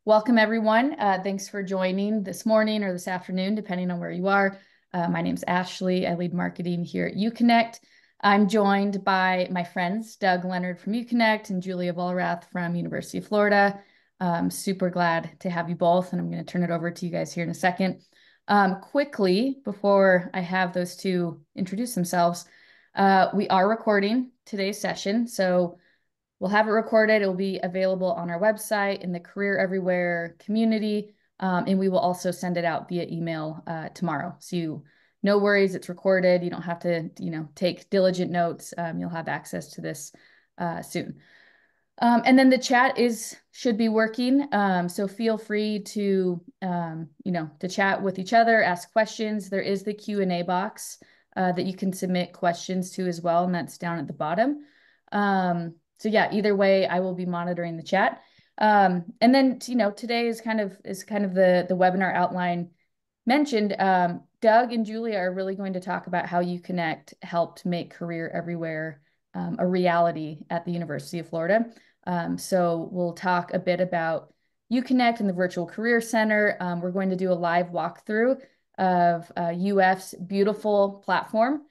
Welcome, everyone. Thanks for joining this morning or this afternoon, depending on where you are. My name's Ashley. I lead marketing here at uConnect. I'm joined by my friends, Doug Leonard from uConnect and Julia Vollrath from University of Florida. Super glad to have you both, and I'm going to turn it over to you guys here in a second. Quickly, before I have those two introduce themselves, we are recording today's session, so we'll have it recorded. It will be available on our website in the Career Everywhere community, and we will also send it out via email tomorrow. So no worries, it's recorded. You don't have to, take diligent notes. You'll have access to this soon. And then the chat should be working. So feel free to, to chat with each other, ask questions. There is the Q&A box that you can submit questions to as well, and that's down at the bottom. So yeah, either way, I will be monitoring the chat. And then, today is kind of the webinar outline mentioned. Doug and Julia are really going to talk about how uConnect helped make Career Everywhere a reality at the University of Florida. So we'll talk a bit about uConnect and the Virtual Career Center. We're going to do a live walkthrough of UF's beautiful platform.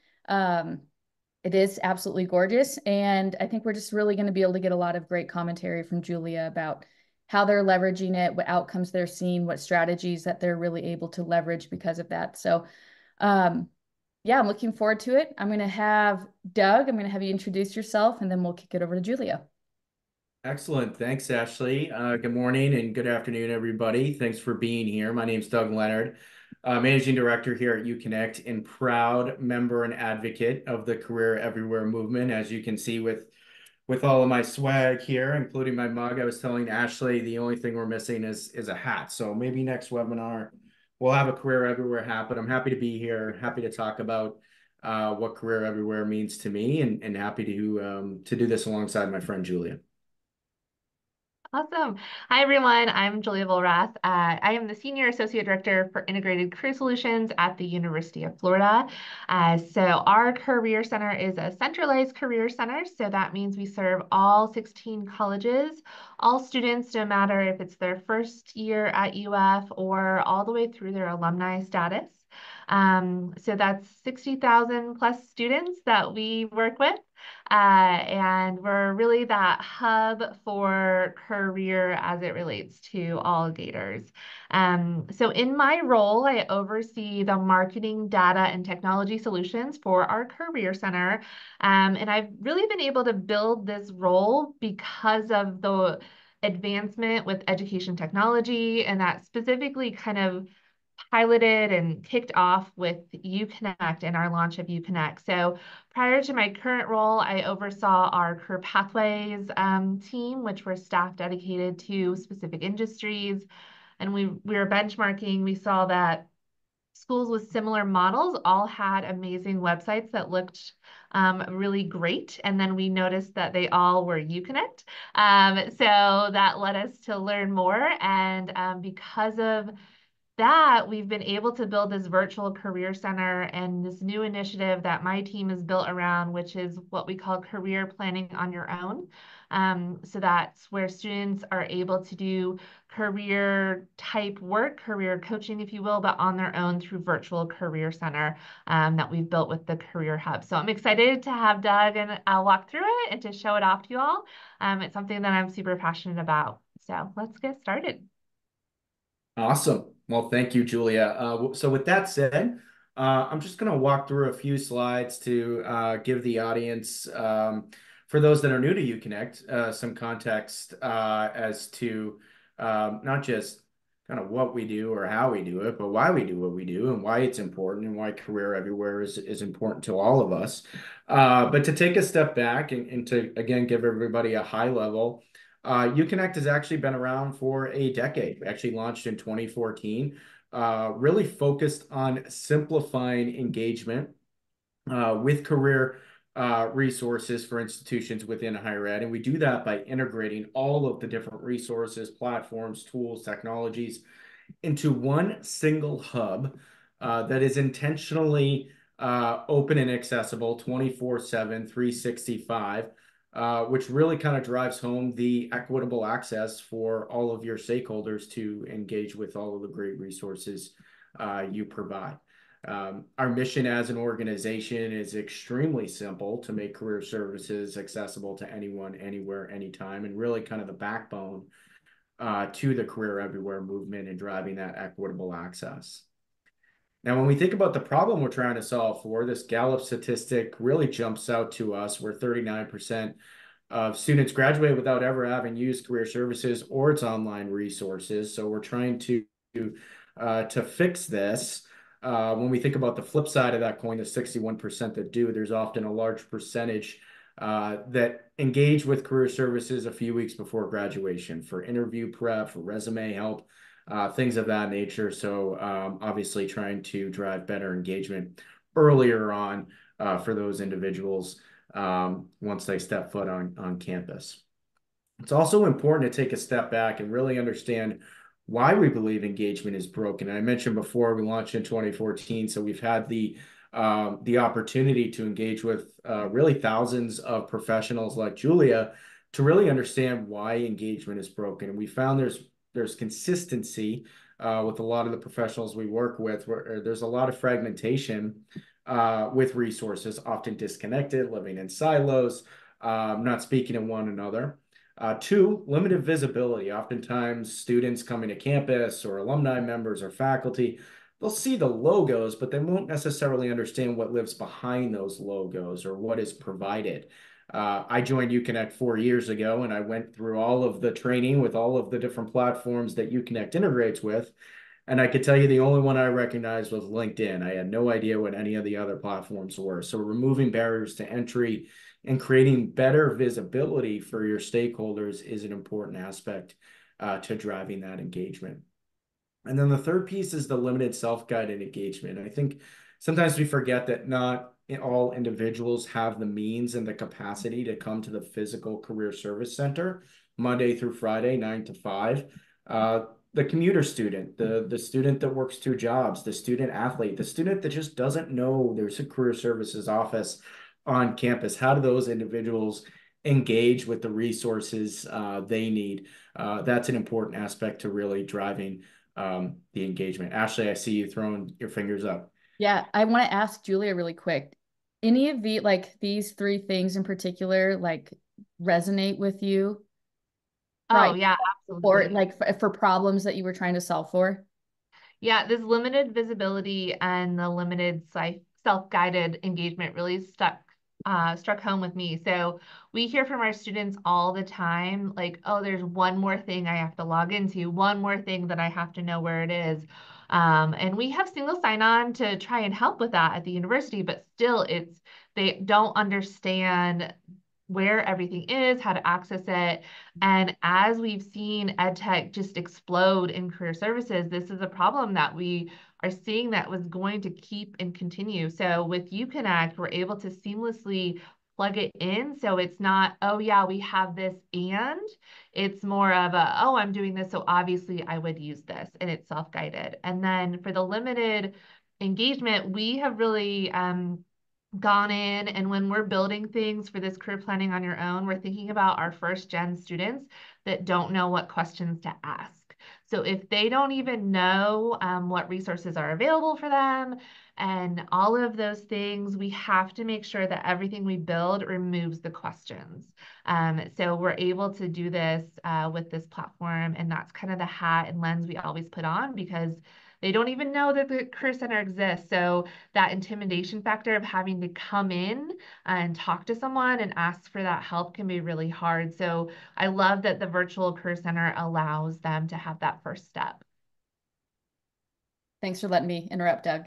It is absolutely gorgeous. And I think we're just really going to be able to get a lot of great commentary from Julia about how they're leveraging it, what outcomes they're seeing, what strategies that they're really able to leverage because of that. So yeah, I'm looking forward to it. I'm going to have Doug, I'm going to have you introduce yourself, and then we'll kick it over to Julia. Excellent. Thanks, Ashley. Good morning and good afternoon, everybody. Thanks for being here. My name is Doug Leonard, Managing Director here at uConnect and proud member and advocate of the Career Everywhere movement. As you can see with all of my swag here, including my mug, I was telling Ashley the only thing we're missing is a hat. So maybe next webinar we'll have a Career Everywhere hat, but I'm happy to be here, happy to talk about what Career Everywhere means to me and happy to do this alongside my friend Julia. Awesome. Hi, everyone. I'm Julia Vollrath. I am the Senior Associate Director for Integrated Career Solutions at the University of Florida. So our Career Center is a centralized career center. So that means we serve all 16 colleges, all students, no matter if it's their first year at UF or all the way through their alumni status. So that's 60,000 plus students that we work with. And we're really that hub for career as it relates to all Gators. So in my role, I oversee the marketing, data, and technology solutions for our Career Center. And I've really been able to build this role because of the advancement with education technology, and that specifically kind of piloted and kicked off with uConnect and our launch of uConnect. So prior to my current role, I oversaw our career pathways team, which were staff dedicated to specific industries. And we were benchmarking. We saw that schools with similar models all had amazing websites that looked really great. And then we noticed that they all were uConnect. So that led us to learn more. And because of that, we've been able to build this virtual career center and this new initiative that my team is built around, which is what we call career planning on your own. So that's where students are able to do career type work, career coaching, if you will, but on their own through virtual career center that we've built with the Career Hub. So I'm excited to have Doug and I'll walk through it and to show it off to you all. It's something that I'm super passionate about. So let's get started. Awesome. Well, thank you, Julia. So with that said, I'm just going to walk through a few slides to give the audience, for those that are new to uConnect, some context as to not just kind of what we do or how we do it, but why we do what we do and why it's important and why Career Everywhere is important to all of us. But to take a step back and to, again, give everybody a high level, uConnect has actually been around for a decade. We actually launched in 2014, really focused on simplifying engagement with career resources for institutions within higher ed. And we do that by integrating all of the different resources, platforms, tools, technologies into one single hub that is intentionally open and accessible 24/7, 365. which really kind of drives home the equitable access for all of your stakeholders to engage with all of the great resources you provide. Our mission as an organization is extremely simple: to make career services accessible to anyone, anywhere, anytime, and really kind of the backbone to the Career Everywhere movement and driving that equitable access. Now, when we think about the problem we're trying to solve for, this Gallup statistic really jumps out to us, where 39% of students graduate without ever having used career services or its online resources. So we're trying to fix this. When we think about the flip side of that coin, the 61% that do, there's often a large percentage that engage with career services a few weeks before graduation for interview prep, for resume help, things of that nature. So obviously trying to drive better engagement earlier on for those individuals once they step foot on campus. It's also important to take a step back and really understand why we believe engagement is broken. And I mentioned before, we launched in 2014, so we've had the opportunity to engage with really thousands of professionals like Julia to really understand why engagement is broken. And we found there's consistency with a lot of the professionals we work with, where there's a lot of fragmentation with resources, often disconnected, living in silos, not speaking to one another. Two, limited visibility. Oftentimes, students coming to campus or alumni members or faculty, they'll see the logos, but they won't necessarily understand what lives behind those logos or what is provided. I joined uConnect 4 years ago, and I went through all of the training with all of the different platforms that uConnect integrates with. And I could tell you the only one I recognized was LinkedIn. I had no idea what any of the other platforms were. So removing barriers to entry and creating better visibility for your stakeholders is an important aspect to driving that engagement. And then the third piece is the limited self-guided engagement. I think sometimes we forget that not all individuals have the means and the capacity to come to the physical career service center Monday through Friday, 9 to 5. The commuter student, the student that works 2 jobs, the student athlete, the student that just doesn't know there's a career services office on campus. How do those individuals engage with the resources they need? That's an important aspect to really driving the engagement. Ashley, I see you throwing your fingers up. Yeah, I want to ask Julia really quick. Any of these 3 things in particular, resonate with you? Oh, Right. yeah, Or absolutely. for problems that you were trying to solve for? Yeah, this limited visibility and the limited self-guided engagement really struck home with me. So we hear from our students all the time, like, oh, there's one more thing I have to log into, one more thing that I have to know where it is. And we have single sign-on to try and help with that at the university, but still they don't understand where everything is, how to access it. And as we've seen EdTech just explode in career services, this is a problem that we are seeing that was going to keep and continue. So with uConnect, we're able to seamlessly plug it in. So it's not, oh yeah, we have this, and it's more of a, oh, I'm doing this, so obviously I would use this, and it's self-guided. And then for the limited engagement, we have really gone in, and when we're building things for this career planning on your own, we're thinking about our first gen students that don't know what questions to ask. So if they don't even know what resources are available for them and all of those things, we have to make sure that everything we build removes the questions. So we're able to do this with this platform, and that's kind of the hat and lens we always put on, because they don't even know that the Career Center exists. So that intimidation factor of having to come in and talk to someone and ask for that help can be really hard. So I love that the virtual Career Center allows them to have that first step. Thanks for letting me interrupt, Doug.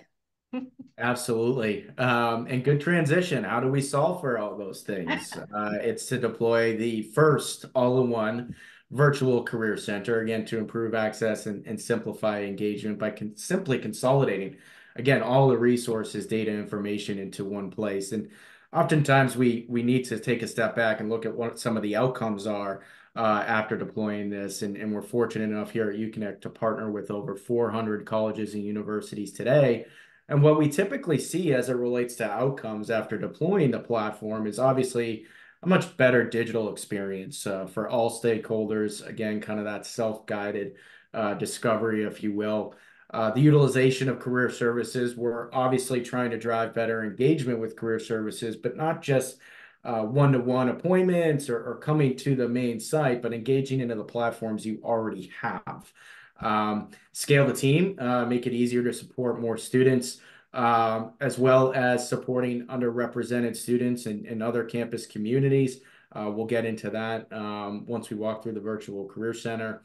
Absolutely. And good transition. How do we solve for all those things? It's to deploy the first all-in-one virtual career center, again, to improve access and simplify engagement by simply consolidating, again, all the resources, data, information into one place. And oftentimes we need to take a step back and look at what some of the outcomes are after deploying this. And we're fortunate enough here at uConnect to partner with over 400 colleges and universities today. And what we typically see as it relates to outcomes after deploying the platform is obviously much better digital experience for all stakeholders. Again, kind of that self-guided discovery, if you will. The utilization of career services, we're obviously trying to drive better engagement with career services, but not just one-to-one appointments or coming to the main site, but engaging into the platforms you already have. Scale the team, make it easier to support more students, as well as supporting underrepresented students in other campus communities. We'll get into that once we walk through the Virtual Career Center.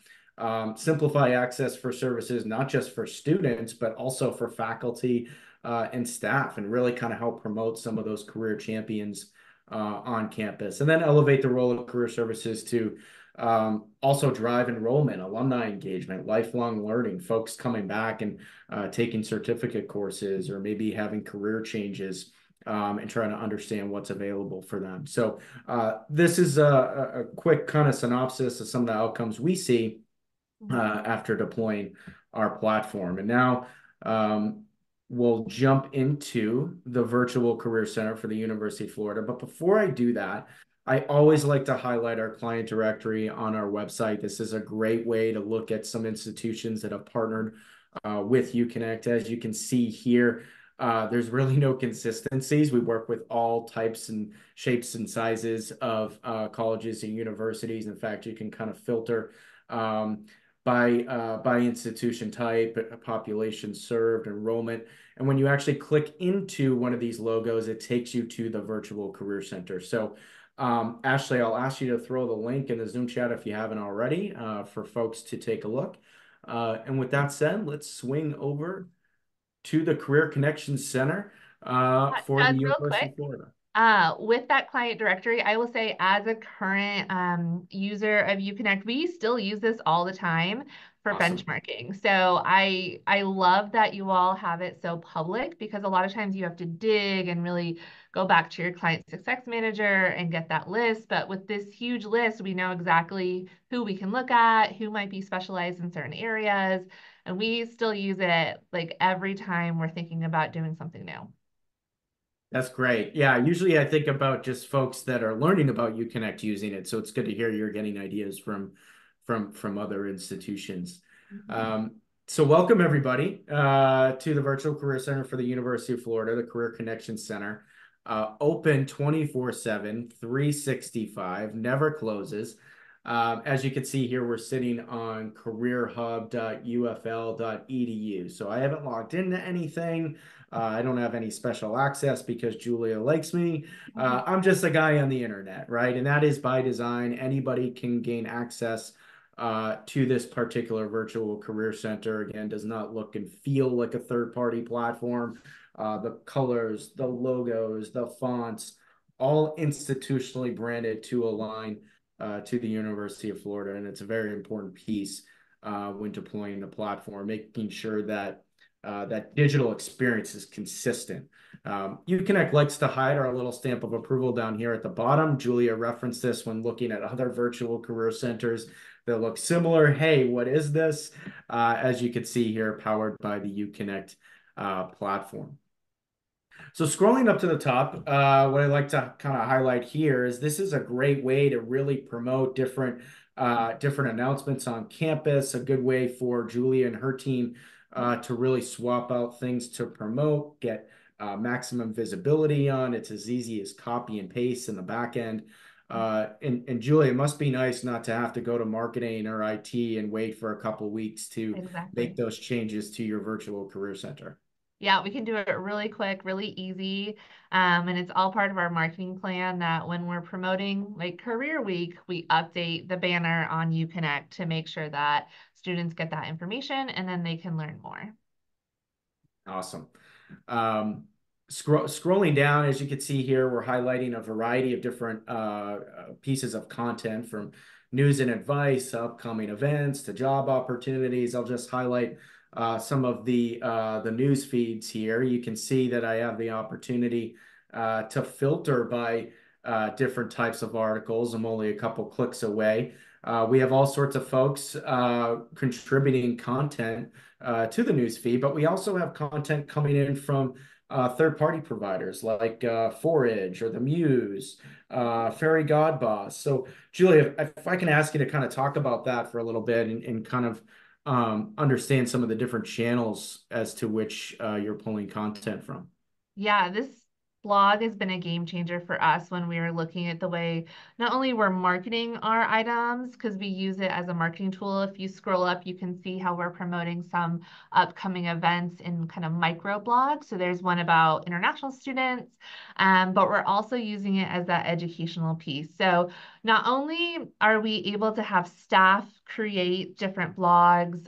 Simplify access for services, not just for students, but also for faculty and staff, and really kind of help promote some of those career champions on campus. And then elevate the role of career services to also drive enrollment, alumni engagement, lifelong learning, folks coming back and taking certificate courses, or maybe having career changes and trying to understand what's available for them. So this is a quick kind of synopsis of some of the outcomes we see after deploying our platform. And now we'll jump into the Virtual Career Center for the University of Florida. But before I do that, I always like to highlight our client directory on our website. This is a great way to look at some institutions that have partnered with uConnect. As you can see here, there's really no consistencies. We work with all types and shapes and sizes of colleges and universities. In fact, you can kind of filter by institution type, population served, enrollment. And when you actually click into one of these logos, it takes you to the Virtual Career Center. So Ashley, I'll ask you to throw the link in the Zoom chat if you haven't already for folks to take a look. And with that said, let's swing over to the Career Connection Center for the Doug, real University quick, of Florida. with that client directory, I will say as a current user of uConnect, we still use this all the time for Awesome. benchmarking. So I love that you all have it so public, because a lot of times you have to dig and really go back to your client success manager and get that list. But with this huge list, we know exactly who we can look at, who might be specialized in certain areas. And we still use it like every time we're thinking about doing something new. That's great. Yeah, usually I think about just folks that are learning about uConnect using it. So it's good to hear you're getting ideas from other institutions. So welcome everybody to the Virtual Career Center for the University of Florida, the Career Connection Center. Open 24/7, 365, never closes. As you can see here, we're sitting on careerhub.ufl.edu. So I haven't logged into anything. I don't have any special access because Julia likes me. I'm just a guy on the internet, right? And that is by design. Anybody can gain access to this particular Virtual Career Center. Again, does not look and feel like a third-party platform. The colors, the logos, the fonts, all institutionally branded to align to the University of Florida. And it's a very important piece when deploying the platform, making sure that that digital experience is consistent. uConnect likes to hide our little stamp of approval down here at the bottom. Julia referenced this when looking at other virtual career centers that look similar. Hey, what is this? As you can see here, powered by the uConnect platform. So scrolling up to the top, what I'd like to kind of highlight here is this is a great way to really promote different announcements on campus, a good way for Julia and her team to really swap out things to promote, get maximum visibility on. It's as easy as copy and paste in the back end. And Julia, it must be nice not to have to go to marketing or IT and wait for a couple weeks to make those changes to your Virtual Career Center. Yeah, we can do it really quick, really easy. And it's all part of our marketing plan that when we're promoting like Career Week, we update the banner on uConnect to make sure that students get that information and then they can learn more. Awesome. Scrolling down, as you can see here, we're highlighting a variety of different pieces of content, from news and advice, upcoming events, to job opportunities. I'll just highlight some of the news feeds here. You can see that I have the opportunity to filter by different types of articles. I'm only a couple clicks away. We have all sorts of folks contributing content to the news feed, but we also have content coming in from third-party providers like Forage or the Muse, Fairy Godboss. So, Julia, if I can ask you to kind of talk about that for a little bit and kind of understand some of the different channels as to which you're pulling content from. Yeah, this blog has been a game changer for us when we are looking at the way not only we're marketing our items, because we use it as a marketing tool. If you scroll up, you can see how we're promoting some upcoming events in kind of micro blogs. So there's one about international students, but we're also using it as that educational piece. So not only are we able to have staff create different blogs,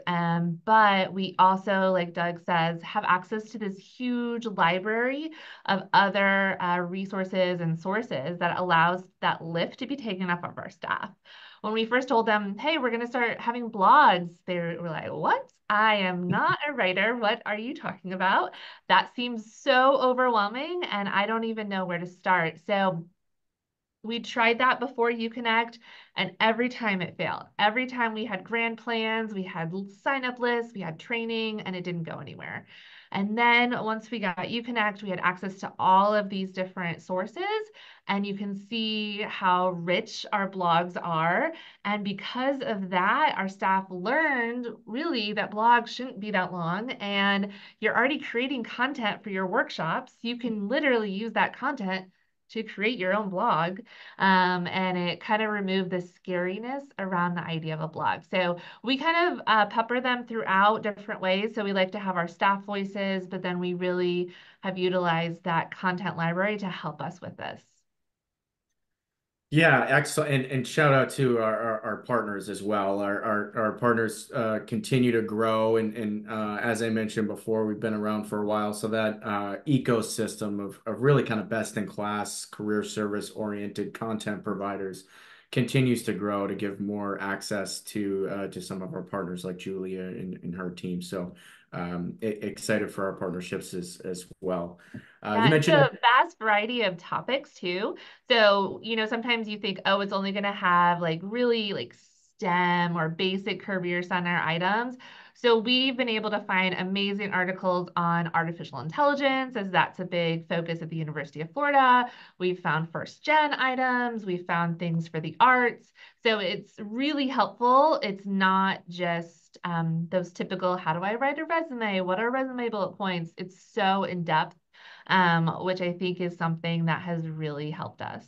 but we also, like Doug says, have access to this huge library of other resources and sources that allows that lift to be taken up of our staff. When we first told them, hey, we're going to start having blogs, they were like, what? I am not a writer. What are you talking about? That seems so overwhelming, and I don't even know where to start. So we tried that before uConnect, and every time it failed. Every time we had grand plans, we had sign up lists, we had training, and it didn't go anywhere. And then once we got uConnect, we had access to all of these different sources, and you can see how rich our blogs are. And because of that, our staff learned really that blogs shouldn't be that long, and you're already creating content for your workshops. You can literally use that content to create your own blog. And it kind of removed the scariness around the idea of a blog. So we kind of pepper them throughout different ways. So we like to have our staff voices, but then we really have utilized that content library to help us with this. Yeah, excellent. And shout out to our partners as well. Our partners continue to grow. And as I mentioned before, we've been around for a while. So that ecosystem of really kind of best in class career service oriented content providers continues to grow to give more access to some of our partners like Julia and her team. So excited for our partnerships as well. Yeah, You it's mentioned a vast variety of topics too. So, sometimes you think, oh, it's only going to have like really like STEM or basic career center items. So we've been able to find amazing articles on artificial intelligence, as that's a big focus at the University of Florida. We've found first gen items. We've found things for the arts. So it's really helpful. It's not just those typical, how do I write a resume? What are resume bullet points? It's so in depth, which I think is something that has really helped us.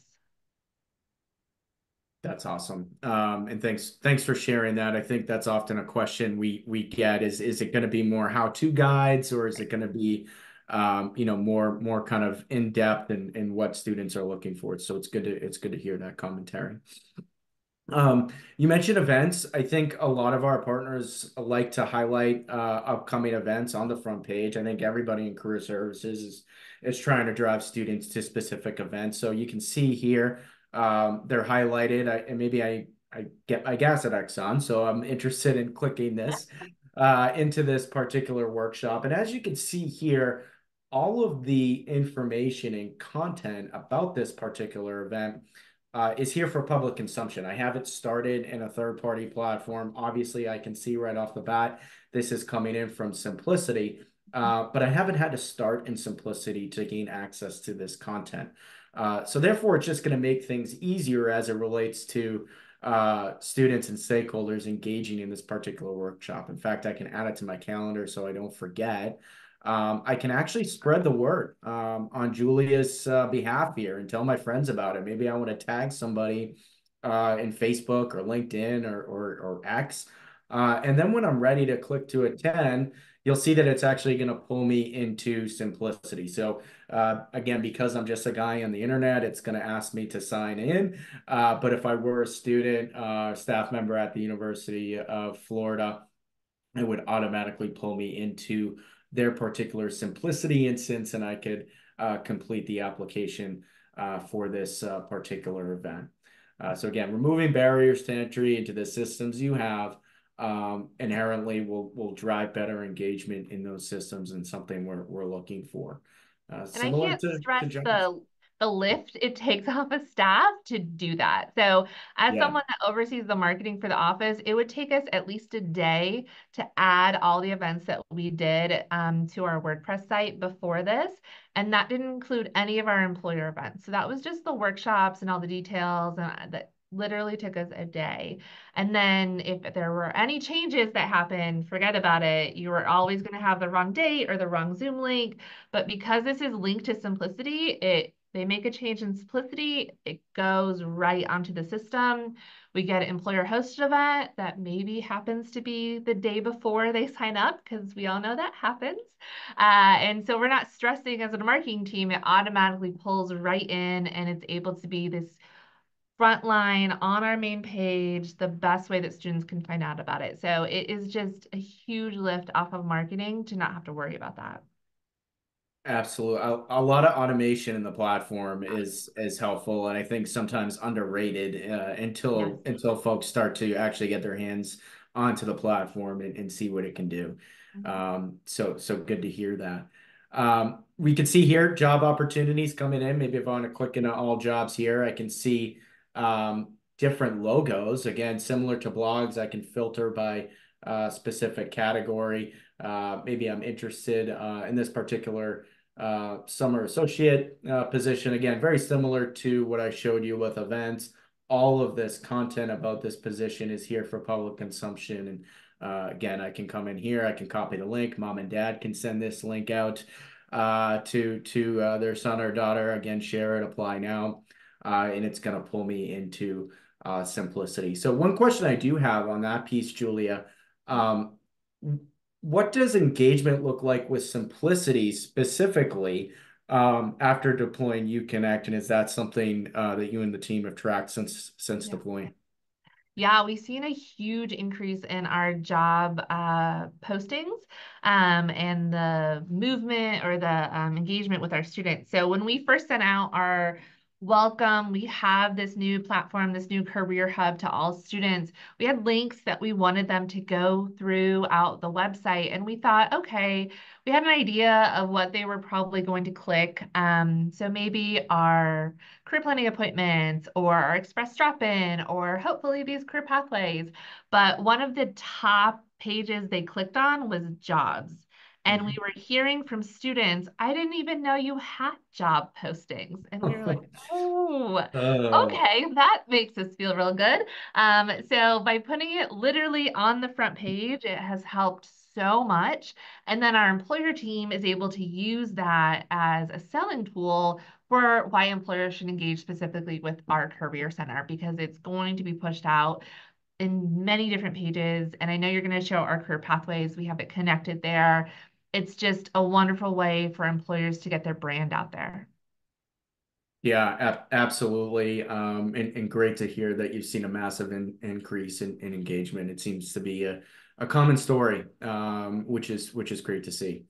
That's awesome. And thanks for sharing that. I think that's often a question we get is it going to be more how-to guides, or is it going to be more kind of in depth in what students are looking for? So it's good to hear that commentary. You mentioned events. I think a lot of our partners like to highlight upcoming events on the front page. I think everybody in career services is trying to drive students to specific events. So you can see here they're highlighted. And maybe I get my gas at Exxon, so I'm interested in clicking this into this particular workshop. And as you can see here, all of the information and content about this particular event is here for public consumption. I have it started in a third-party platform. Obviously, I can see right off the bat, this is coming in from Simplicity, but I haven't had to start in Simplicity to gain access to this content. So therefore, it's just going to make things easier as it relates to students and stakeholders engaging in this particular workshop. In fact, I can add it to my calendar so I don't forget. I can actually spread the word on Julia's behalf here and tell my friends about it. Maybe I want to tag somebody in Facebook or LinkedIn or X. And then when I'm ready to click to attend, you'll see that it's actually going to pull me into Simplicity. So again, because I'm just a guy on the internet, it's going to ask me to sign in. But if I were a student, staff member at the University of Florida, it would automatically pull me into their particular Simplicity instance, and I could complete the application for this particular event. So again, removing barriers to entry into the systems you have inherently will drive better engagement in those systems, and something we're looking for. And I Similar can't to stress John's. the the lift it takes off of staff to do that. So as Yeah. someone that oversees the marketing for the office, it would take us at least a day to add all the events that we did to our WordPress site before this. And that didn't include any of our employer events. So that was just the workshops and all the details, and that literally took us a day. And then if there were any changes that happened, forget about it. You were always going to have the wrong date or the wrong Zoom link. But because this is linked to Simplicity, they make a change in Simplicity, it goes right onto the system. We get an employer hosted event that maybe happens to be the day before they sign up, because we all know that happens. And so we're not stressing as a marketing team. It automatically pulls right in, and it's able to be this front line on our main page, the best way that students can find out about it. So it is just a huge lift off of marketing to not have to worry about that. Absolutely. A lot of automation in the platform is helpful, and I think sometimes underrated Yes. until folks start to actually get their hands onto the platform and see what it can do. Mhm. So good to hear that. We can see here job opportunities coming in. Maybe if I want to click into all jobs here, I can see different logos. Again, similar to blogs, I can filter by specific category. Maybe I'm interested in this particular summer associate position. Again, very similar to what I showed you with events. All of this content about this position is here for public consumption. And again, I can come in here, I can copy the link. Mom and dad can send this link out to their son or daughter. Again, share it, apply now, and it's going to pull me into Simplicity. So one question I do have on that piece, Julia, um, what does engagement look like with Simplicity specifically after deploying uConnect? And is that something that you and the team have tracked since Yeah. deploying? Yeah, we've seen a huge increase in our job postings and the movement or the engagement with our students. So when we first sent out our welcome, we have this new platform, this new career hub to all students. We had links that we wanted them to go throughout the website, and we thought, okay, we had an idea of what they were probably going to click. So maybe our career planning appointments or our express drop-in or hopefully these career pathways. But one of the top pages they clicked on was jobs. And we Mhm. were hearing from students, I didn't even know you had job postings. And we were like, oh, Oh, okay, that makes us feel real good. So by putting it literally on the front page, it has helped so much. And then our employer team is able to use that as a selling tool for why employers should engage specifically with our career center, because it's going to be pushed out in many different pages. And I know you're going to show our career pathways. We have it connected there. It's just a wonderful way for employers to get their brand out there. yeah, absolutely. And great to hear that you've seen a massive increase in engagement. It seems to be a common story, which is great to see.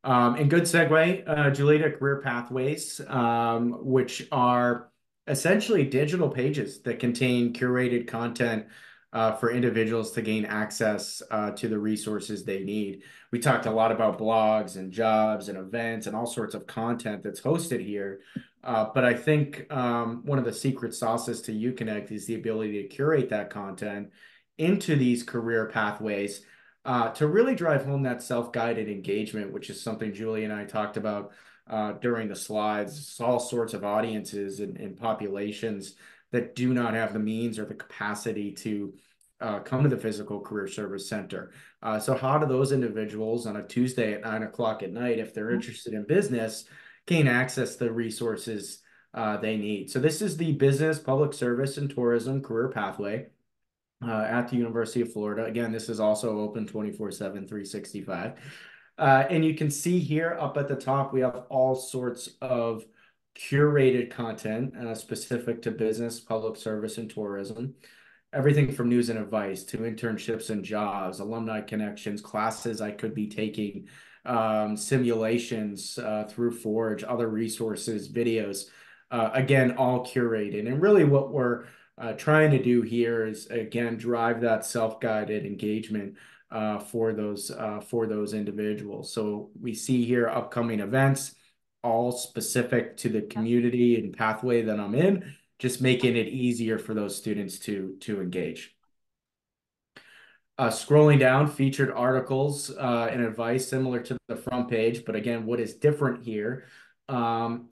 And good segue, Julia, career pathways, which are essentially digital pages that contain curated content for individuals to gain access to the resources they need. We talked a lot about blogs and jobs and events and all sorts of content that's hosted here. But I think one of the secret sauces to uConnect is the ability to curate that content into these career pathways to really drive home that self-guided engagement, which is something Julie and I talked about during the slides. It's all sorts of audiences and populations that do not have the means or the capacity to come to the physical career service center. So how do those individuals on a Tuesday at 9 o'clock at night, if they're interested in business, gain access to the resources they need? So this is the Business, Public Service, and Tourism Career Pathway at the University of Florida. Again, this is also open 24/7, 365. And you can see here up at the top, we have all sorts of curated content specific to business, public service, and tourism. Everything from news and advice to internships and jobs, alumni connections, classes I could be taking, simulations through Forge, other resources, videos, again, all curated. And really what we're trying to do here is, again, drive that self-guided engagement for those individuals. So we see here upcoming events, all specific to the community and pathway that I'm in, just making it easier for those students to engage. Scrolling down, featured articles and advice similar to the front page. But again, what is different here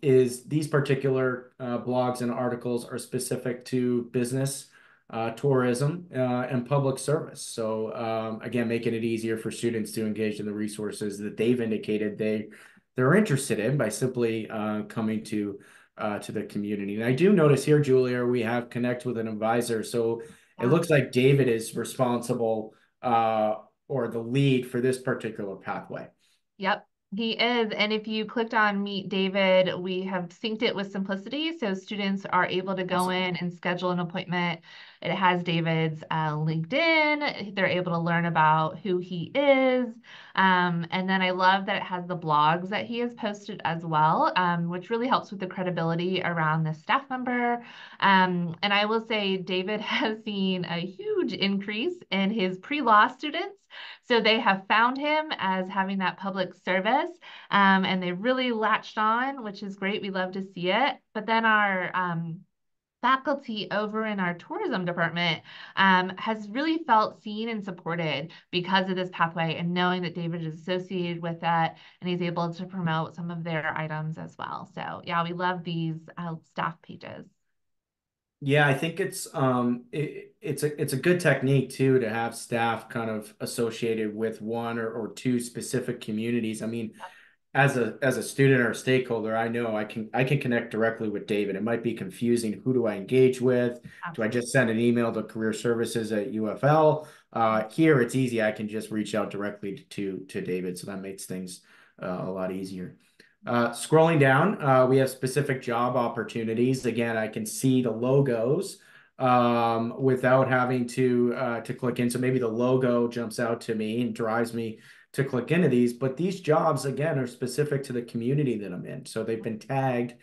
is these particular blogs and articles are specific to business, tourism, and public service. So again, making it easier for students to engage in the resources that they've indicated they're interested in by simply coming to the community. And I do notice here, Julia, we have connect with an advisor. So it looks like David is responsible or the lead for this particular pathway. Yep, he is. And if you clicked on Meet David, we have synced it with Simplicity. So students are able to go in and schedule an appointment. It has David's LinkedIn. They're able to learn about who he is. And then I love that it has the blogs that he has posted as well, which really helps with the credibility around the staff member. And I will say David has seen a huge increase in his pre-law students. So they have found him as having that public service, and they really latched on, which is great. We love to see it. But then our faculty over in our tourism department has really felt seen and supported because of this pathway and knowing that David is associated with that and he's able to promote some of their items as well. So yeah, we love these staff pages. Yeah, I think it's a good technique too to have staff kind of associated with one or two specific communities. I mean, as a student or a stakeholder, I know I can connect directly with David. It might be confusing. Who do I engage with? Do I Absolutely. just send an email to career services at UFL? Here it's easy. I can just reach out directly to David. So that makes things a lot easier. Scrolling down, we have specific job opportunities. Again, I can see the logos without having to click in. So maybe the logo jumps out to me and drives me to click into these. But these jobs, again, are specific to the community that I'm in. So they've been tagged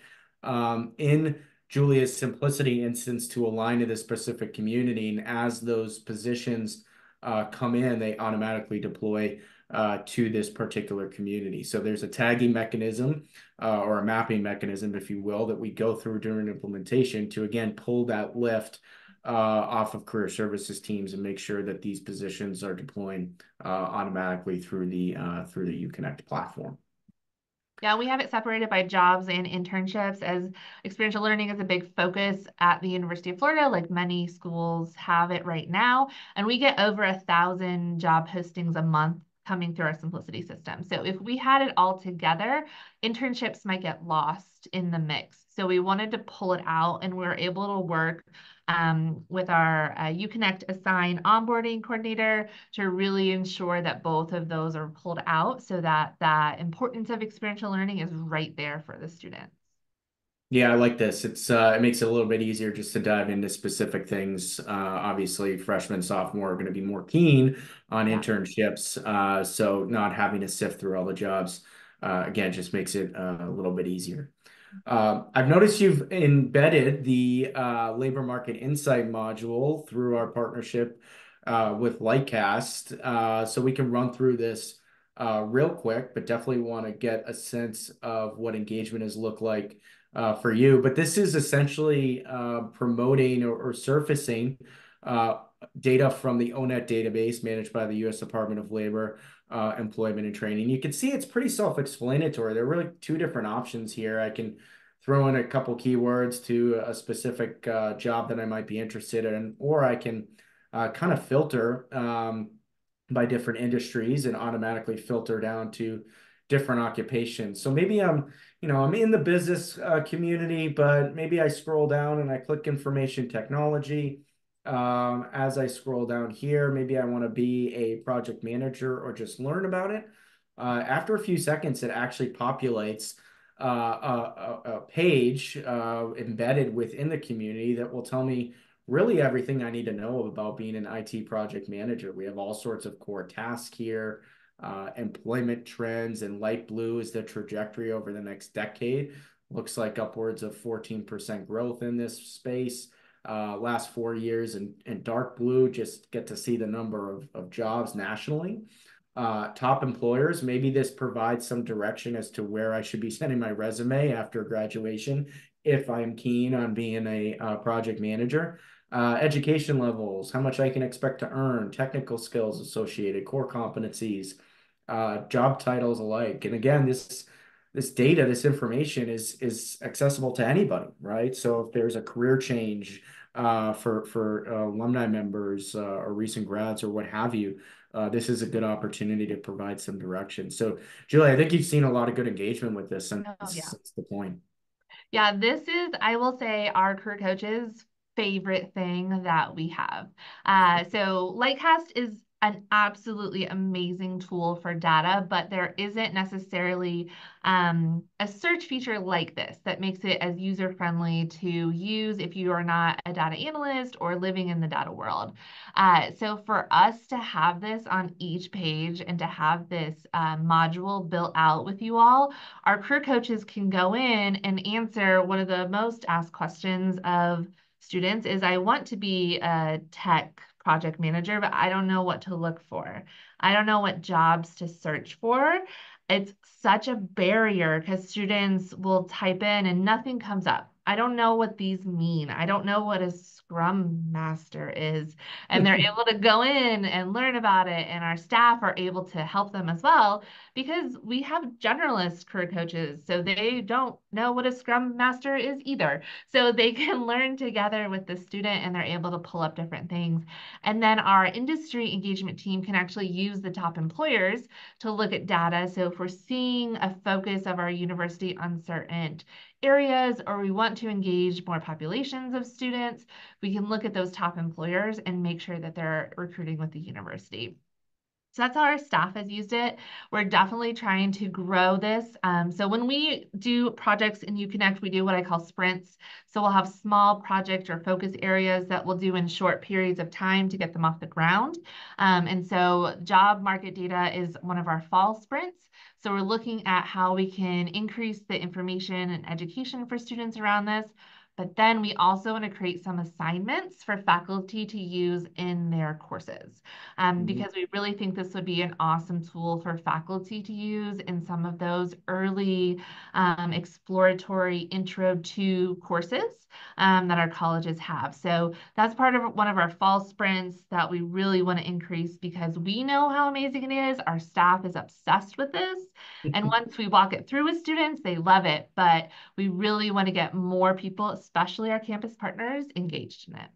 in Julia's Simplicity instance to align to the specific community. And as those positions come in, they automatically deploy to this particular community. So there's a tagging mechanism or a mapping mechanism, if you will, that we go through during implementation to, again, pull that lift off of career services teams and make sure that these positions are deploying automatically through the uConnect platform. Yeah, we have it separated by jobs and internships as experiential learning is a big focus at the University of Florida, like many schools have it right now. And we get over 1,000 job postings a month coming through our Simplicity system. So if we had it all together, internships might get lost in the mix. So we wanted to pull it out and we were able to work with our uConnect Assign onboarding coordinator to really ensure that both of those are pulled out so that that importance of experiential learning is right there for the students. Yeah, I like this. It makes it a little bit easier just to dive into specific things. Obviously, freshmen, sophomore are going to be more keen on Yeah. internships. So not having to sift through all the jobs, again, just makes it a little bit easier. I've noticed you've embedded the labor market insight module through our partnership with Lightcast. So we can run through this real quick, but definitely want to get a sense of what engagement has looked like for you. But this is essentially promoting or surfacing data from the ONET database managed by the U.S. Department of Labor, Employment and Training. You can see it's pretty self-explanatory. There are really two different options here. I can throw in a couple keywords to a specific job that I might be interested in, or I can kind of filter by different industries and automatically filter down to different occupations. So maybe I'm in the business community, but maybe I scroll down and I click information technology. As I scroll down here, maybe I want to be a project manager or just learn about it. After a few seconds, it actually populates a page embedded within the community that will tell me really everything I need to know about being an IT project manager. We have all sorts of core tasks here, employment trends, and light blue is the trajectory over the next decade. Looks like upwards of 14% growth in this space. Last 4 years, and dark blue, just get to see the number of jobs nationally. top employers. Maybe this provides some direction as to where I should be sending my resume after graduation if I'm keen on being a project manager. Education levels, how much I can expect to earn, technical skills associated, core competencies, job titles alike. And again, this data, this information is accessible to anybody, right? So if there's a career change for alumni members or recent grads or what have you, this is a good opportunity to provide some direction. So, Julie, I think you've seen a lot of good engagement with this since, Oh, yeah. since the point. Yeah, this is, I will say, our career coach's favorite thing that we have. So Lightcast is an absolutely amazing tool for data, but there isn't necessarily a search feature like this that makes it as user-friendly to use if you are not a data analyst or living in the data world. So for us to have this on each page and to have this module built out with you all, our career coaches can go in and answer one of the most asked questions of students is, I want to be a tech project manager, but I don't know what to look for. I don't know what jobs to search for. It's such a barrier because students will type in and nothing comes up. I don't know what these mean. I don't know what a Scrum Master is. And they're able to go in and learn about it, and our staff are able to help them as well because we have generalist career coaches, so they don't know what a Scrum Master is either. So they can learn together with the student and they're able to pull up different things. And then our industry engagement team can actually use the top employers to look at data. So if we're seeing a focus of our university on certain areas, or we want to engage more populations of students, we can look at those top employers and make sure that they're recruiting with the university. So that's how our staff has used it. We're definitely trying to grow this. So when we do projects in uConnect, we do what I call sprints. So we'll have small project or focus areas that we'll do in short periods of time to get them off the ground. And so job market data is one of our fall sprints. So we're looking at how we can increase the information and education for students around this. But then we also want to create some assignments for faculty to use in their courses, because we really think this would be an awesome tool for faculty to use in some of those early exploratory intro to courses that our colleges have. So that's part of one of our fall sprints that we really want to increase because we know how amazing it is. Our staff is obsessed with this. And once we walk it through with students, they love it. But we really want to get more people, especially our campus partners, engaged in it.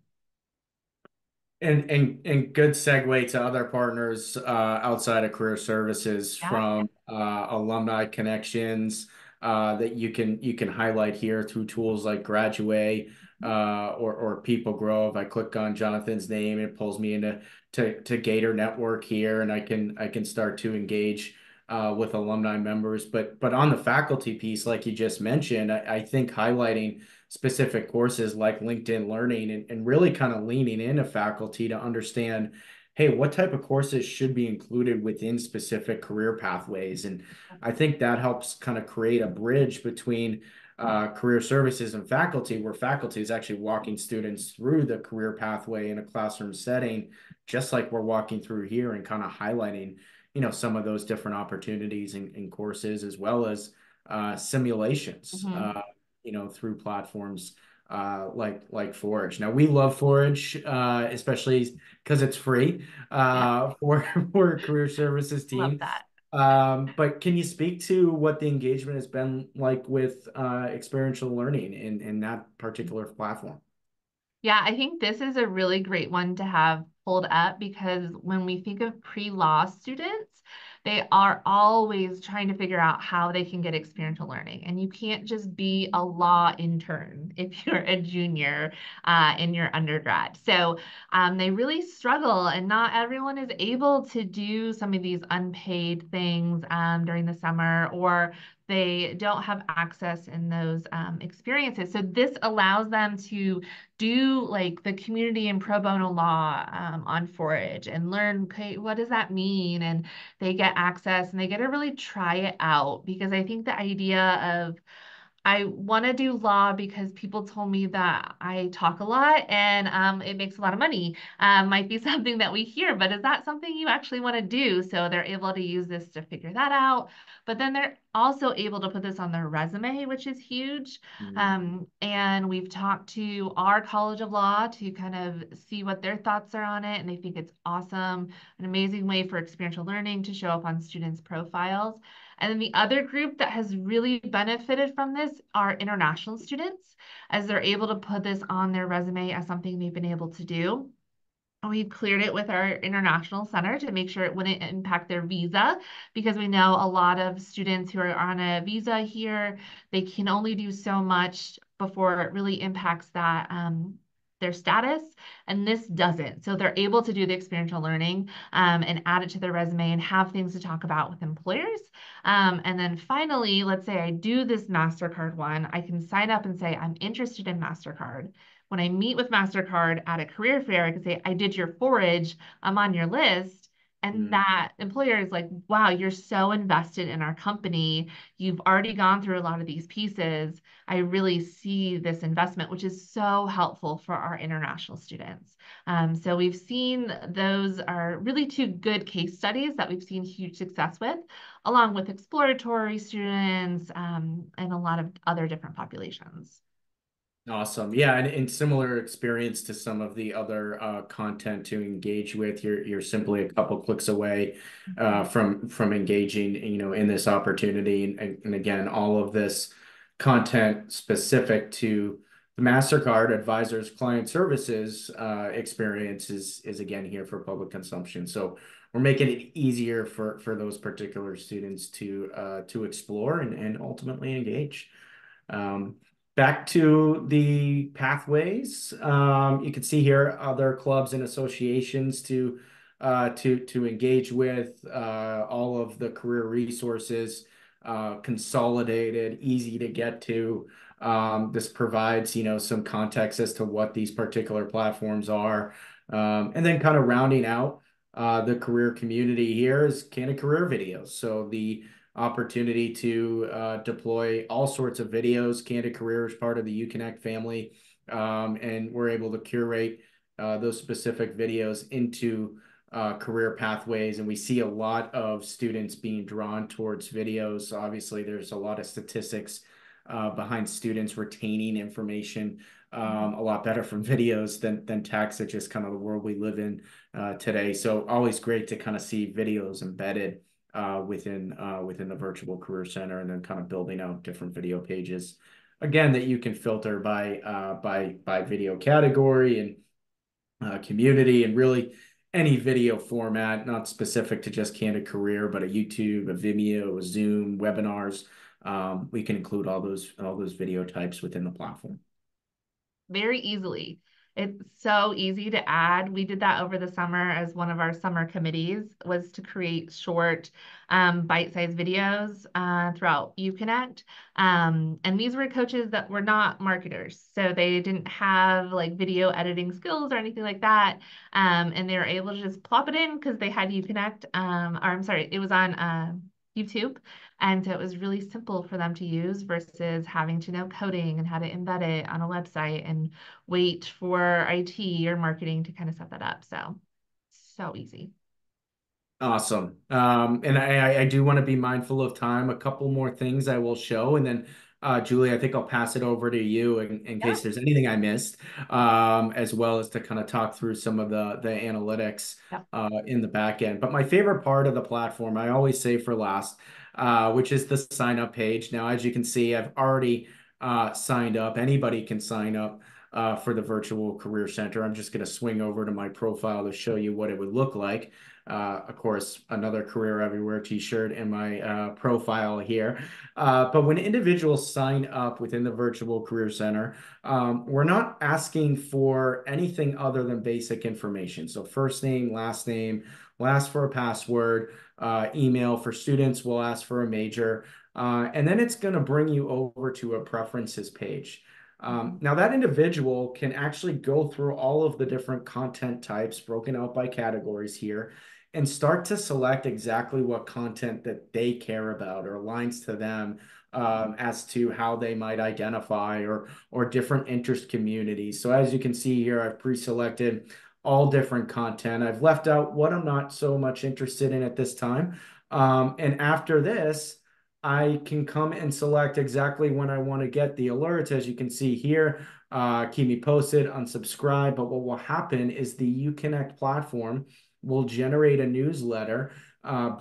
And good segue to other partners outside of career services Yeah. from alumni connections that you can highlight here through tools like Graduate or People Grow. If I click on Jonathan's name, it pulls me into to Gator Network here, and I can start to engage with alumni members. But on the faculty piece, like you just mentioned, I think highlighting specific courses like LinkedIn Learning and really kind of leaning into faculty to understand, hey, what type of courses should be included within specific career pathways. And I think that helps kind of create a bridge between career services and faculty, where faculty is actually walking students through the career pathway in a classroom setting, just like we're walking through here and kind of highlighting, some of those different opportunities in courses, as well as simulations. Through platforms like Forage. Now we love Forage, especially because it's free for a career services Love team. that. But can you speak to what the engagement has been like with experiential learning in that particular platform? Yeah, I think this is a really great one to have pulled up because when we think of pre-law students, they are always trying to figure out how they can get experiential learning. And you can't just be a law intern if you're a junior in your undergrad. So they really struggle, and not everyone is able to do some of these unpaid things during the summer, or they don't have access in those experiences. So this allows them to do like the community and pro bono law on Forage and learn, okay, what does that mean? And they get access and they get to really try it out, because I think the idea of I want to do law because people told me that I talk a lot and it makes a lot of money. Might be something that we hear, but is that something you actually want to do? So they're able to use this to figure that out. But then they're also able to put this on their resume, which is huge. And we've talked to our College of Law to kind of see what their thoughts are on it. And they think it's awesome, an amazing way for experiential learning to show up on students' profiles. And then the other group that has really benefited from this are international students, as they're able to put this on their resume as something they've been able to do. We've cleared it with our international center to make sure it wouldn't impact their visa, because we know a lot of students who are on a visa here, they can only do so much before it really impacts that their status, and this doesn't. So they're able to do the experiential learning and add it to their resume and have things to talk about with employers. And then finally, let's say I do this MasterCard one, I can sign up and say, I'm interested in MasterCard. When I meet with MasterCard at a career fair, I can say, I did your forage, I'm on your list. And that employer is like, wow, you're so invested in our company. You've already gone through a lot of these pieces. I really see this investment, which is so helpful for our international students. So we've seen those are really two good case studies that we've seen huge success with, along with exploratory students and a lot of other different populations. Awesome. Yeah, and similar experience to some of the other content to engage with. You're simply a couple clicks away from engaging, in this opportunity. And again, all of this content specific to the MasterCard Advisors Client Services experience is again here for public consumption. So we're making it easier for those particular students to explore and ultimately engage. Back to the pathways, you can see here other clubs and associations to engage with, all of the career resources, consolidated, easy to get to. This provides, some context as to what these particular platforms are. And then kind of rounding out the career community here is Candid Career videos. So the opportunity to deploy all sorts of videos. Candid Career is part of the uConnect family, and we're able to curate those specific videos into career pathways. And we see a lot of students being drawn towards videos. Obviously, there's a lot of statistics behind students retaining information a lot better from videos than text. It's just kind of the world we live in today. So always great to kind of see videos embedded within the virtual career center, and then kind of building out different video pages again that you can filter by video category and community, and really any video format, not specific to just Candid Career, but a YouTube, a Vimeo, a Zoom, webinars. We can include all those video types within the platform. Very easily. It's so easy to add. We did that over the summer as one of our summer committees, was to create short bite-sized videos throughout uConnect. And these were coaches that were not marketers. So they didn't have like video editing skills or anything like that. And they were able to just plop it in because they had uConnect, or I'm sorry, it was on YouTube. And so it was really simple for them to use versus having to know coding and how to embed it on a website and wait for IT or marketing to kind of set that up. So easy. Awesome. And I do want to be mindful of time. A couple more things I will show, and then Julie, I think I'll pass it over to you in case there's anything I missed, as well as to kind of talk through some of the analytics in the back end. But my favorite part of the platform, I always say for last, which is the sign up page. Now, as you can see, I've already signed up. Anybody can sign up for the Virtual Career Center. I'm just going to swing over to my profile to show you what it would look like. Of course, another Career Everywhere t-shirt in my profile here. But when individuals sign up within the Virtual Career Center, we're not asking for anything other than basic information. So first name, we'll ask for a password, email for students, we'll ask for a major, and then it's going to bring you over to a preferences page. Now that individual can actually go through all of the different content types broken out by categories here and start to select exactly what content that they care about or aligns to them as to how they might identify or different interest communities. So as you can see here, I've pre-selected all different content. I've left out what I'm not so much interested in at this time. And after this, I can come and select exactly when I want to get the alerts. As you can see here, keep me posted, unsubscribe. But what will happen is the uConnect platform will generate a newsletter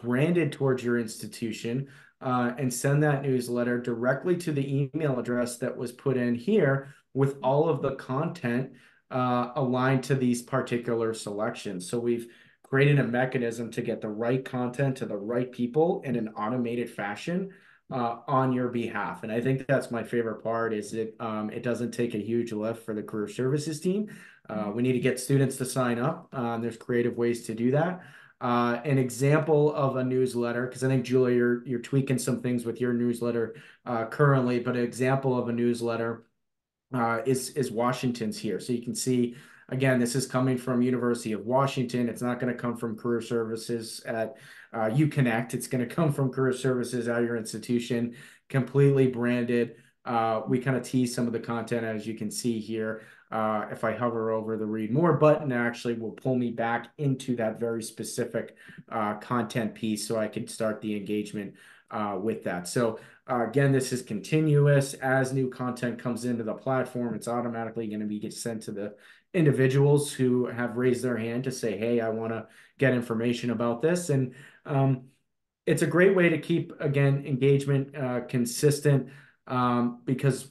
branded towards your institution and send that newsletter directly to the email address that was put in here with all of the content aligned to these particular selections. So we've created a mechanism to get the right content to the right people in an automated fashion on your behalf. And I think that's my favorite part is it doesn't take a huge lift for the career services team. We need to get students to sign up. There's creative ways to do that. An example of a newsletter, because I think, Julia, you're tweaking some things with your newsletter currently, but an example of a newsletter is Washington's here. So you can see, again, this is coming from University of Washington. It's not going to come from career services at uConnect. It's going to come from career services at your institution, completely branded. We kind of tease some of the content, as you can see here. If I hover over the read more button, actually will pull me back into that very specific content piece so I can start the engagement with that. So again, this is continuous. As new content comes into the platform, it's automatically going to be sent to the individuals who have raised their hand to say, hey, I want to get information about this. And it's a great way to keep, again, engagement consistent because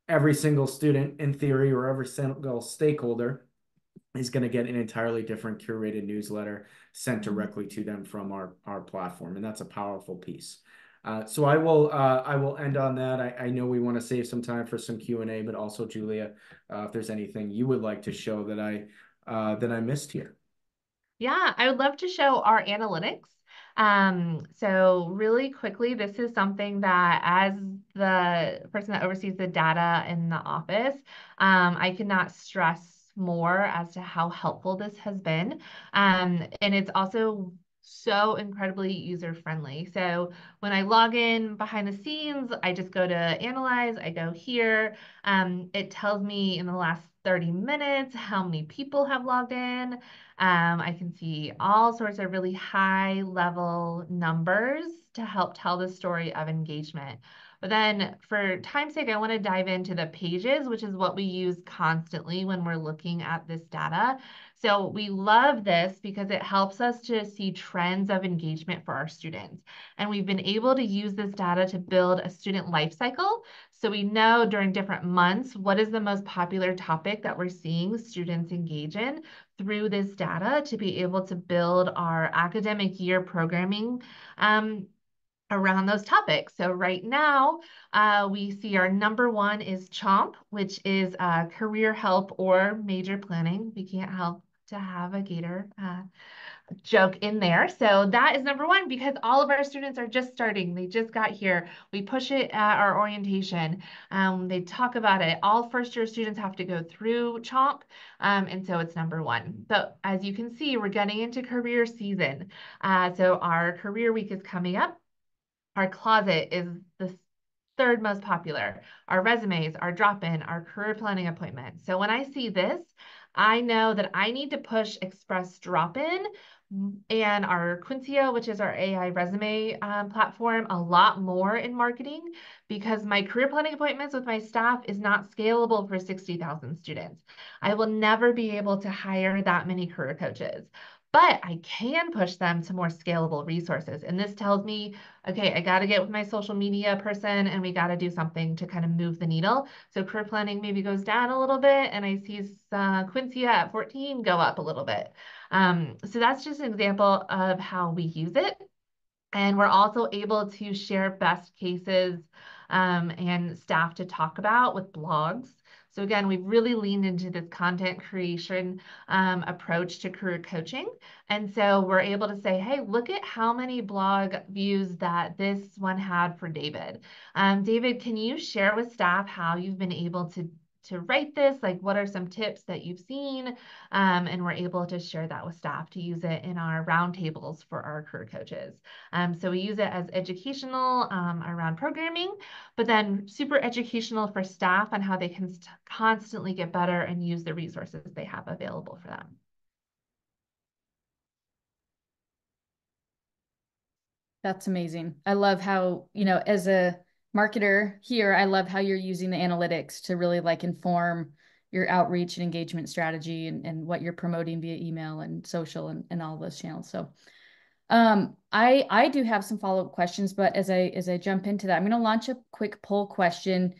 every single student, in theory, or every single stakeholder is going to get an entirely different curated newsletter sent directly to them from our platform. And that's a powerful piece. So I will end on that. I know we want to save some time for some Q&A, but also, Julia, if there's anything you would like to show that I missed here. Yeah, I would love to show our analytics. So really quickly, this is something that as the person that oversees the data in the office, I cannot stress more as to how helpful this has been. And it's also so incredibly user-friendly. So when I log in behind the scenes, I just go to Analyze, I go here. It tells me in the last 30 minutes how many people have logged in. I can see all sorts of really high level numbers to help tell the story of engagement. But then for time's sake, I want to dive into the pages, which is what we use constantly when we're looking at this data. So we love this because it helps us to see trends of engagement for our students. And we've been able to use this data to build a student life cycle. So we know during different months, what is the most popular topic that we're seeing students engage in through this data to be able to build our academic year programming around those topics. So right now, we see our number one is CHOMP, which is career help or major planning. We can't help to have a Gator joke in there. So that is number one because all of our students are just starting. They just got here. We push it at our orientation. They talk about it. All first year students have to go through CHOMP. And so it's number one. But as you can see, we're getting into career season. So our career week is coming up. Our closet is the third most popular. Our resumes, our drop-in, our career planning appointment. So when I see this, I know that I need to push Express Drop-in and our Quincio, which is our AI resume platform, a lot more in marketing because my career planning appointments with my staff is not scalable for 60,000 students. I will never be able to hire that many career coaches. But I can push them to more scalable resources. And this tells me, okay, I got to get with my social media person and we got to do something to kind of move the needle. So career planning maybe goes down a little bit and I see Quincy at 14 go up a little bit. So that's just an example of how we use it. And we're also able to share best cases and staff to talk about with blogs. So again, we've really leaned into this content creation approach to career coaching. And so we're able to say, hey, look at how many blog views that this one had for David. David, can you share with staff how you've been able to write this? Like, what are some tips that you've seen? And we're able to share that with staff to use it in our roundtables for our career coaches. So we use it as educational around programming, but then super educational for staff on how they can constantly get better and use the resources they have available for them. That's amazing. I love how, as a marketer here, I love how you're using the analytics to really like inform your outreach and engagement strategy and what you're promoting via email and social and all those channels. So I do have some follow-up questions, but as I jump into that, I'm going to launch a quick poll question.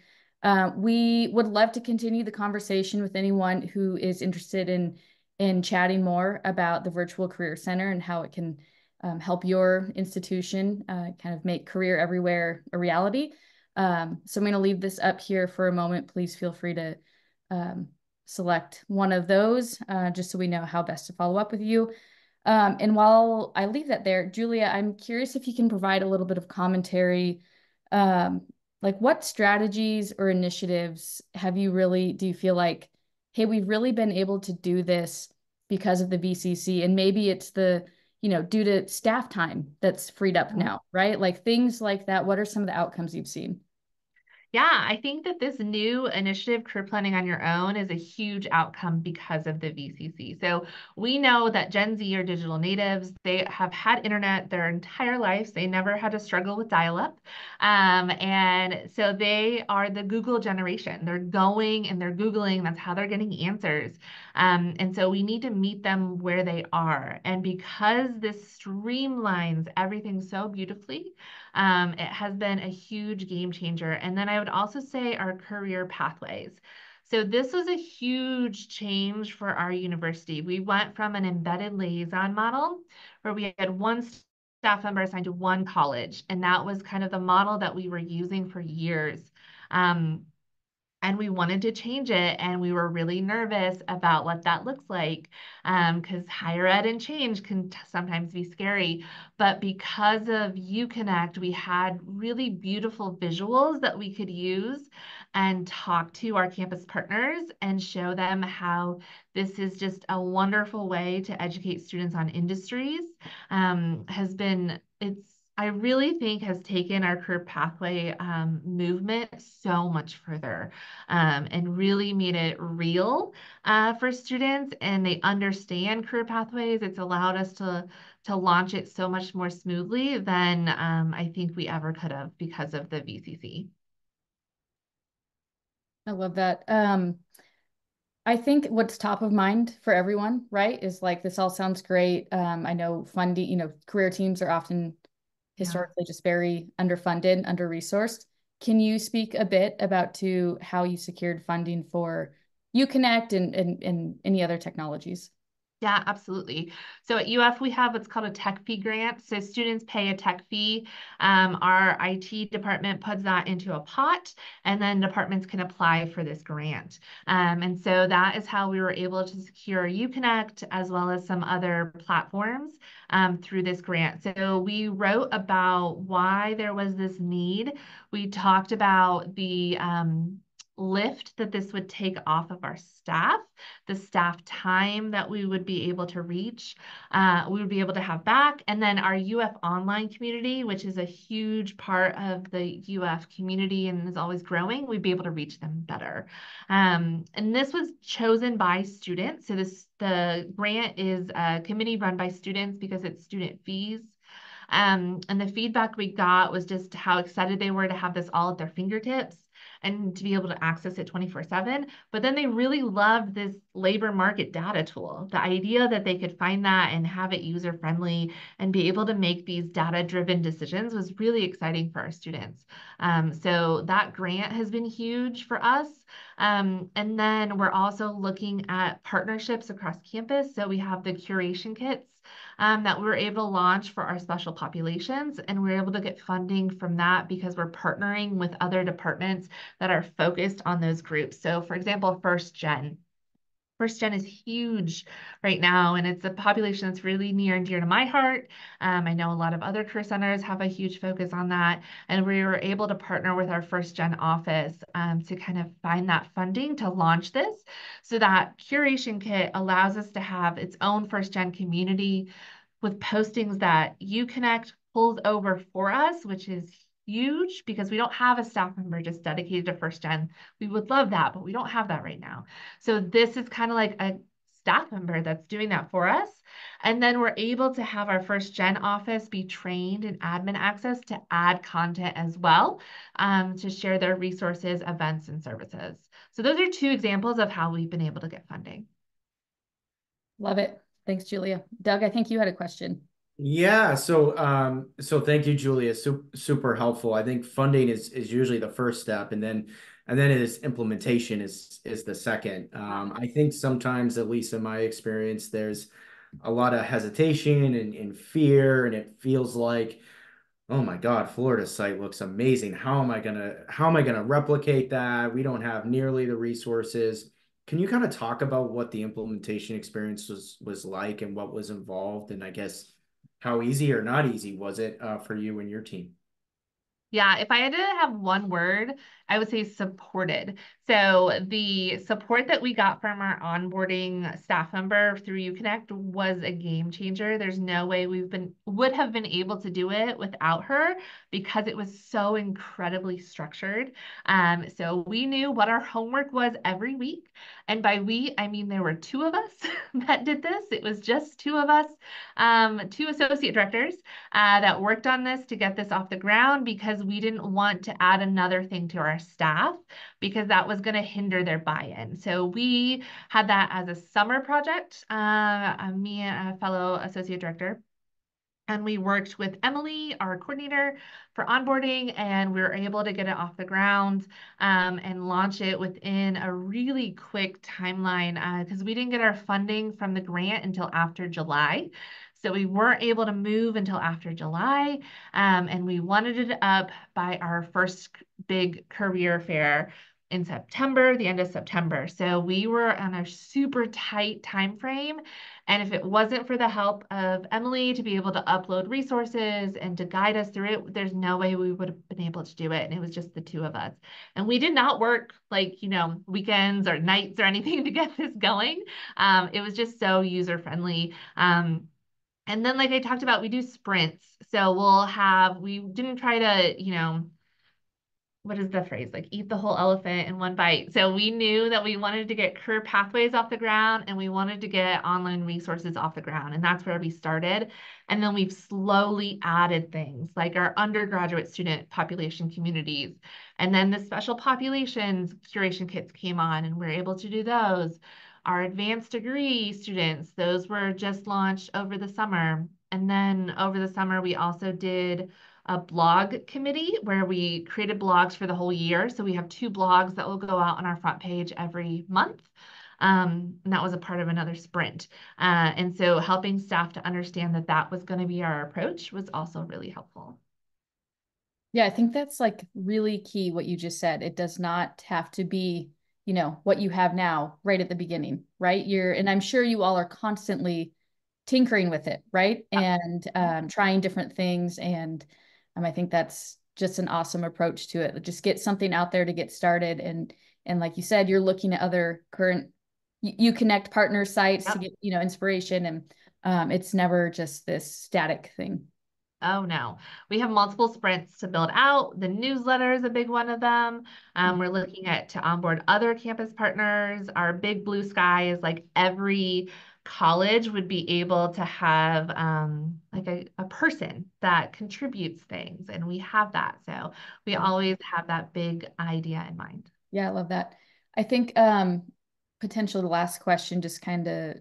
We would love to continue the conversation with anyone who is interested in chatting more about the Virtual Career Center and how it can help your institution kind of make career everywhere a reality. So I'm going to leave this up here for a moment. Please feel free to select one of those just so we know how best to follow up with you. And while I leave that there, Julia, I'm curious if you can provide a little bit of commentary. Like what strategies or initiatives do you feel like, hey, we've really been able to do this because of the VCC, and maybe it's due to staff time that's freed up now, right? Like things like that. What are some of the outcomes you've seen? Yeah, I think that this new initiative, Career Planning on Your Own, is a huge outcome because of the VCC. So we know that Gen Z are digital natives. They have had internet their entire lives. They never had to struggle with dial-up. And so they are the Google generation. They're going and they're Googling. That's how they're getting answers. And so we need to meet them where they are. And because this streamlines everything so beautifully, it has been a huge game changer. And then I would also say our career pathways. So this was a huge change for our university. We went from an embedded liaison model where we had one staff member assigned to one college, and that was kind of the model that we were using for years. And we wanted to change it, and we were really nervous about what that looks like because higher ed and change can sometimes be scary. But because of uConnect, we had really beautiful visuals that we could use and talk to our campus partners and show them how this is just a wonderful way to educate students on industries. I really think has taken our career pathway movement so much further and really made it real for students, and they understand career pathways. It's allowed us to launch it so much more smoothly than I think we ever could have because of the VCC. I love that. I think what's top of mind for everyone, right, is like, this all sounds great. I know funding, career teams are often historically just very underfunded, under-resourced. Can you speak a bit about how you secured funding for uConnect and any other technologies? Yeah, absolutely. So at UF, we have what's called a tech fee grant. So students pay a tech fee. Our IT department puts that into a pot, and then departments can apply for this grant. And so that is how we were able to secure uConnect as well as some other platforms through this grant. So we wrote about why there was this need. We talked about the lift that this would take off of our staff, the staff time that we would be able to reach, we would be able to have back, and then our UF online community, which is a huge part of the UF community and is always growing, we'd be able to reach them better. And this was chosen by students. So the grant is a committee run by students because it's student fees. And the feedback we got was just how excited they were to have this all at their fingertips and to be able to access it 24/7. But then they really loved this labor market data tool. The idea that they could find that and have it user-friendly and be able to make these data-driven decisions was really exciting for our students. So that grant has been huge for us. And then we're also looking at partnerships across campus. So we have the curation kits that we were able to launch for our special populations, and we're able to get funding from that because we're partnering with other departments that are focused on those groups. So for example, First Gen. First gen is huge right now, and it's a population that's really near and dear to my heart. I know a lot of other career centers have a huge focus on that, and we were able to partner with our first gen office to kind of find that funding to launch this. So that curation kit allows us to have its own first gen community with postings that uConnect pulls over for us, which is huge because we don't have a staff member just dedicated to first gen. We would love that, but we don't have that right now. So this is kind of like a staff member that's doing that for us. And then we're able to have our first gen office be trained in admin access to add content as well, to share their resources, events, and services. So those are two examples of how we've been able to get funding. Love it. Thanks, Julia. Doug, I think you had a question. Yeah, so thank you, Julia. Super helpful. I think funding is usually the first step, and then it is implementation is the second. I think sometimes, at least in my experience, there's a lot of hesitation and fear, and it feels like, oh my God, Florida site looks amazing. How am I gonna replicate that? We don't have nearly the resources. Can you kind of talk about what the implementation experience was like and what was involved, and I guess how easy or not easy was it for you and your team? Yeah, if I had to have one word, I would say supported. So the support that we got from our onboarding staff member through uConnect was a game changer. There's no way would have been able to do it without her because it was so incredibly structured. So we knew what our homework was every week. And by we, I mean there were two of us that did this. It was just two of us, two associate directors that worked on this to get this off the ground because we didn't want to add another thing to our staff because that was going to hinder their buy-in. So we had that as a summer project, me and a fellow associate director. And we worked with Emily, our coordinator, for onboarding, and we were able to get it off the ground and launch it within a really quick timeline because we didn't get our funding from the grant until after July. So we weren't able to move until after July, and we wanted it up by our first big career fair in September, the end of September. So we were on a super tight time frame. And if it wasn't for the help of Emily to be able to upload resources and to guide us through it, there's no way we would have been able to do it. And it was just the two of us. And we did not work like, weekends or nights or anything to get this going. It was just so user friendly. And then, like I talked about, we do sprints. So we didn't try to, what is the phrase? Like eat the whole elephant in one bite. So we knew that we wanted to get career pathways off the ground and we wanted to get online resources off the ground. And that's where we started. And then we've slowly added things like our undergraduate student population communities. And then the special populations curation kits came on and we're able to do those. Our advanced degree students, those were just launched over the summer. And then over the summer, we also did a blog committee where we created blogs for the whole year. So we have two blogs that will go out on our front page every month. And that was a part of another sprint. And so helping staff to understand that that was going to be our approach was also really helpful. Yeah, I think that's like really key what you just said. It does not have to be, what you have now right at the beginning, right? And I'm sure you all are constantly tinkering with it, right? And trying different things. And I think that's just an awesome approach to it. Just get something out there to get started. And like you said, you're looking at other current uConnect partner sites to get, inspiration. And it's never just this static thing. Oh no, we have multiple sprints to build out. The newsletter is a big one of them. We're looking at to onboard other campus partners. Our big blue sky is like every college would be able to have like a person that contributes things, and we have that. So we always have that big idea in mind. Yeah, I love that. I think potentially the last question, just kind of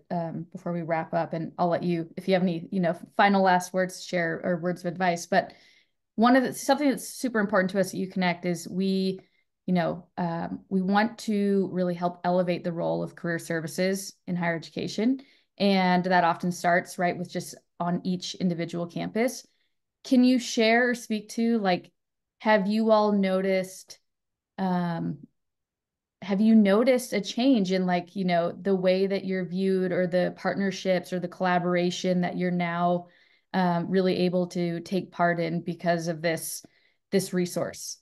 before we wrap up, and I'll let you, if you have any, final last words to share or words of advice. But something that's super important to us at uConnect is we want to really help elevate the role of career services in higher education. And that often starts right with just on each individual campus. Can you share or speak to, like, have you all noticed, have you noticed a change in like, the way that you're viewed or the partnerships or the collaboration that you're now really able to take part in because of this resource?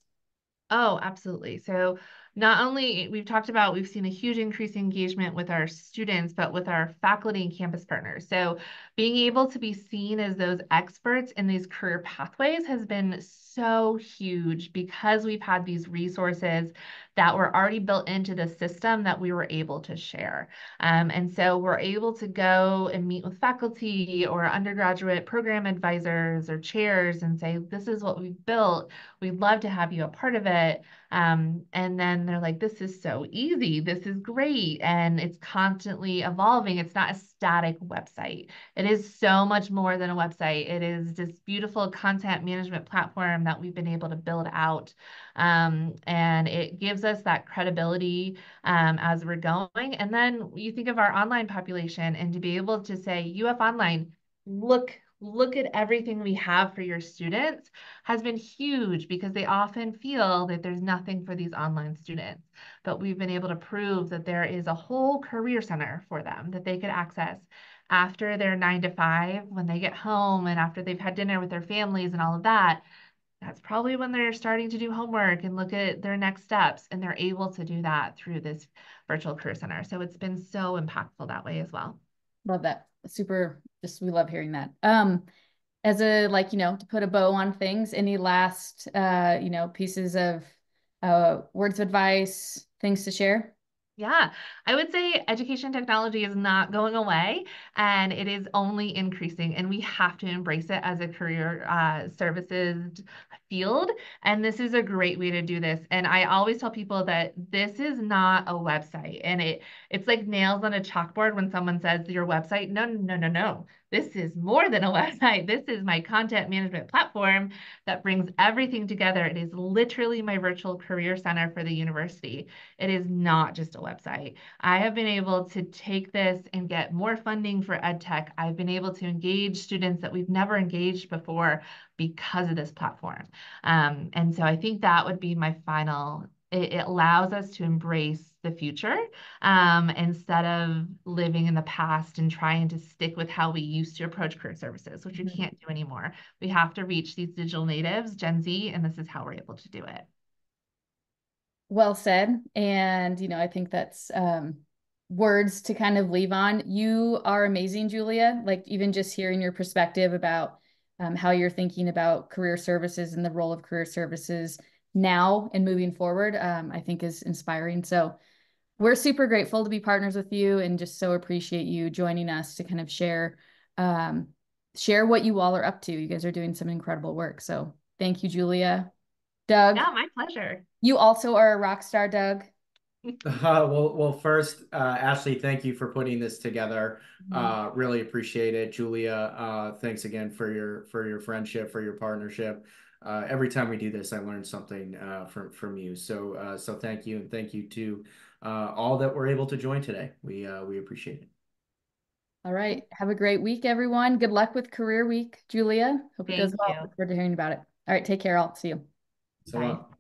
Oh, absolutely. So not only we've talked about, we've seen a huge increase in engagement with our students, but with our faculty and campus partners. So being able to be seen as those experts in these career pathways has been so huge because we've had these resources that were already built into the system that we were able to share. And so we're able to go and meet with faculty or undergraduate program advisors or chairs and say, this is what we've built. We'd love to have you a part of it. And then they're like, this is so easy. This is great. And it's constantly evolving. It's not a static website. It is so much more than a website. It is this beautiful content management platform that we've been able to build out. And it gives us that credibility as we're going. And then you think of our online population and to be able to say, UF Online, look at everything we have for your students has been huge because they often feel that there's nothing for these online students. But we've been able to prove that there is a whole career center for them that they could access after their 9 to 5, when they get home and after they've had dinner with their families and all of that. That's probably when they're starting to do homework and look at their next steps, and they're able to do that through this virtual career center. So it's been so impactful that way as well. Love that. Super, just we love hearing that. As a like, to put a bow on things, any last pieces of words of advice, things to share? Yeah, I would say education technology is not going away and it is only increasing, and we have to embrace it as a career services field. And this is a great way to do this. And I always tell people that this is not a website, and it's like nails on a chalkboard when someone says your website. No, no, no, no, no. This is more than a website. This is my content management platform that brings everything together. It is literally my virtual career center for the university. It is not just a website. I have been able to take this and get more funding for EdTech. I've been able to engage students that we've never engaged before because of this platform. And so I think that would be my final. It allows us to embrace the future instead of living in the past and trying to stick with how we used to approach career services, which we can't do anymore. We have to reach these digital natives, Gen Z, and this is how we're able to do it. Well said. And, I think that's words to kind of leave on. You are amazing, Julia. Like even just hearing your perspective about how you're thinking about career services and the role of career services now and moving forward, I think is inspiring. So we're super grateful to be partners with you and just so appreciate you joining us to kind of share what you all are up to. You guys are doing some incredible work. So thank you, Julia. Doug, Yeah, my pleasure. you also are a rock star, Doug. Well, first, Ashley, thank you for putting this together. Mhm. Really appreciate it. Julia, thanks again for your friendship, for your partnership. Every time we do this, I learn something from you. So thank you, and thank you to all that were able to join today. We appreciate it. All right. Have a great week, everyone. Good luck with Career Week, Julia. Hope it goes Thank well. you. Look forward to hearing about it. All right. Take care. I'll see you. So Bye. long.